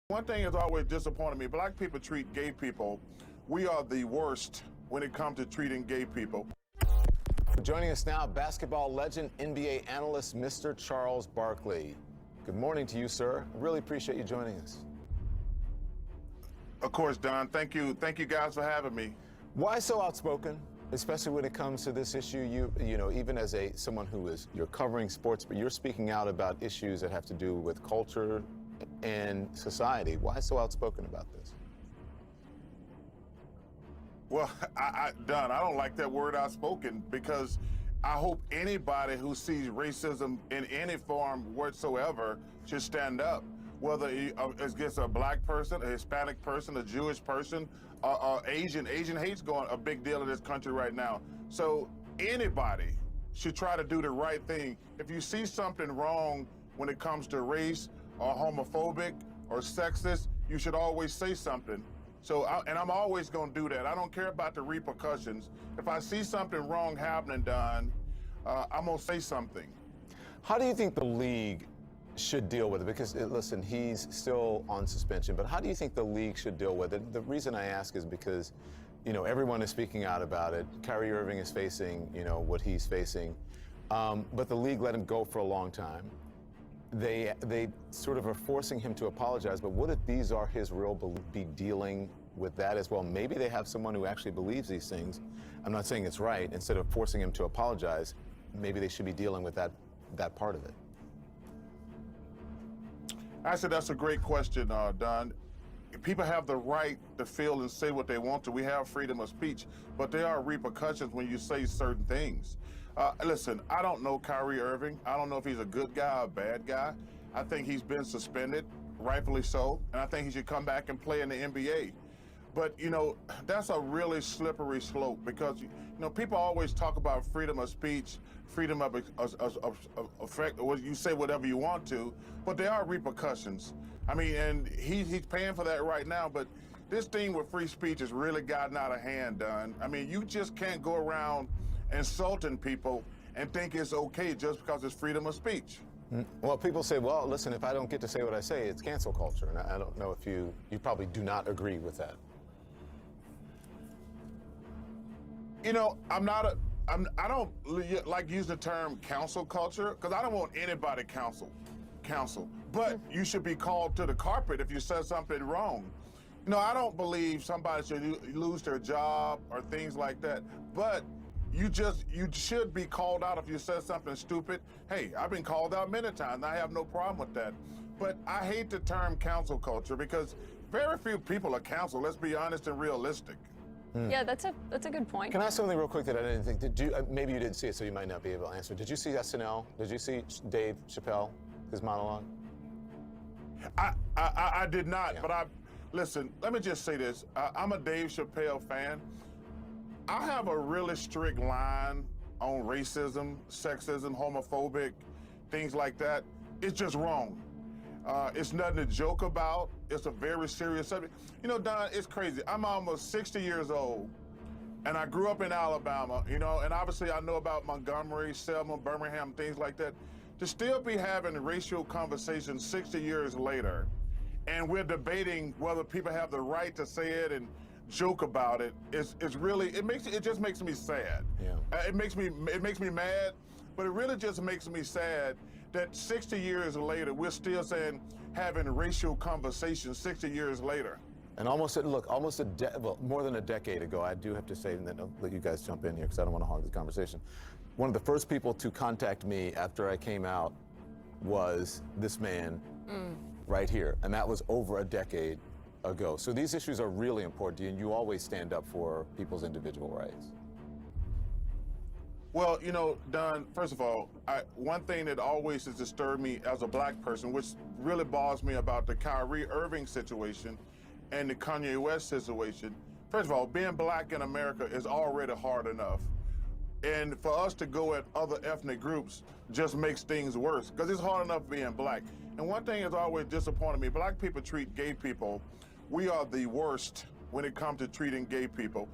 One thing has always disappointed me. Black people treat gay people. We are the worst when it comes to treating gay people. Joining us now, basketball legend, NBA analyst, Mr. Charles Barkley. Good morning to you, sir. Really appreciate you joining us. Of course, Don. Thank you guys for having me. Why so outspoken, especially when it comes to this issue? You know, even as someone you're covering sports, but you're speaking out about issues that have to do with culture and society. Why so outspoken about this? Well, Don, I don't like that word outspoken because I hope anybody who sees racism in any form whatsoever should stand up. Whether it's against a black person, a Hispanic person, a Jewish person, or Asian. Asian hate's going a big deal in this country right now. So anybody should try to do the right thing. If you see something wrong when it comes to race or homophobic or sexist, you should always say something. So, and I'm always going to do that. I don't care about the repercussions. If I see something wrong happening, Don, I'm going to say something. How do you think the league should deal with it? Because, listen, he's still on suspension, but how do you think the league should deal with it? The reason I ask is because, you know, everyone is speaking out about it. Kyrie Irving is facing, you know, what he's facing. But the league let him go for a long time. They sort of are forcing him to apologize, but what if these are his real beliefs? Be dealing with that as well? Maybe they have someone who actually believes these things. I'm not saying it's right. Instead of forcing him to apologize, maybe they should be dealing with that part of it. I said that's a great question, Don. People have the right to feel and say what they want to. We have freedom of speech, but there are repercussions when you say certain things. Listen, I don't know Kyrie Irving. I don't know if he's a good guy or a bad guy. I think he's been suspended, rightfully so, and I think he should come back and play in the NBA. But, you know, that's a really slippery slope because, you know, people always talk about freedom of speech, freedom of effect, or you say whatever you want to, but there are repercussions. I mean, and he's paying for that right now, but this thing with free speech has really gotten out of hand, Don. I mean, you just can't go around insulting people and think it's okay just because it's freedom of speech. Well, people say, well, listen, if I don't get to say what I say, it's cancel culture. And I don't know if you probably do not agree with that. You know, I don't like use the term cancel culture because I don't want anybody counsel. But you should be called to the carpet if you said something wrong. You know, I don't believe somebody should lose their job or things like that. But you should be called out if you said something stupid. Hey, I've been called out many times. I have no problem with that. But I hate the term cancel culture because very few people are canceled. Let's be honest and realistic. Yeah, that's a good point. Can I ask something real quick that I didn't think? Did you? Maybe you didn't see it, so you might not be able to answer. Did you see SNL? Did you see Dave Chappelle, his monologue? I did not, Yeah. but listen, let me just say this. I'm a Dave Chappelle fan. I have a really strict line on racism, sexism, homophobic, things like that. It's just wrong. It's nothing to joke about. It's a very serious subject. You know, Don, it's crazy. I'm almost 60 years old, and I grew up in Alabama, you know, and obviously I know about Montgomery, Selma, Birmingham, things like that. To still be having racial conversations 60 years later, and we're debating whether people have the right to say it and joke about it, it's really, it just makes me sad. Yeah. It makes me mad, but it really just makes me sad that 60 years later, we're still having racial conversations 60 years later. And more than a decade ago, I do have to say, and then I'll let you guys jump in here because I don't want to hog this conversation. One of the first people to contact me after I came out was this man right here, and that was over a decade ago. So these issues are really important to you, and you always stand up for people's individual rights. Well, you know, Don, first of all, one thing that always has disturbed me as a black person, which really bothers me about the Kyrie Irving situation and the Kanye West situation, first of all, being black in America is already hard enough. And for us to go at other ethnic groups just makes things worse because it's hard enough being black. And one thing has always disappointed me, black people treat gay people. We are the worst when it comes to treating gay people.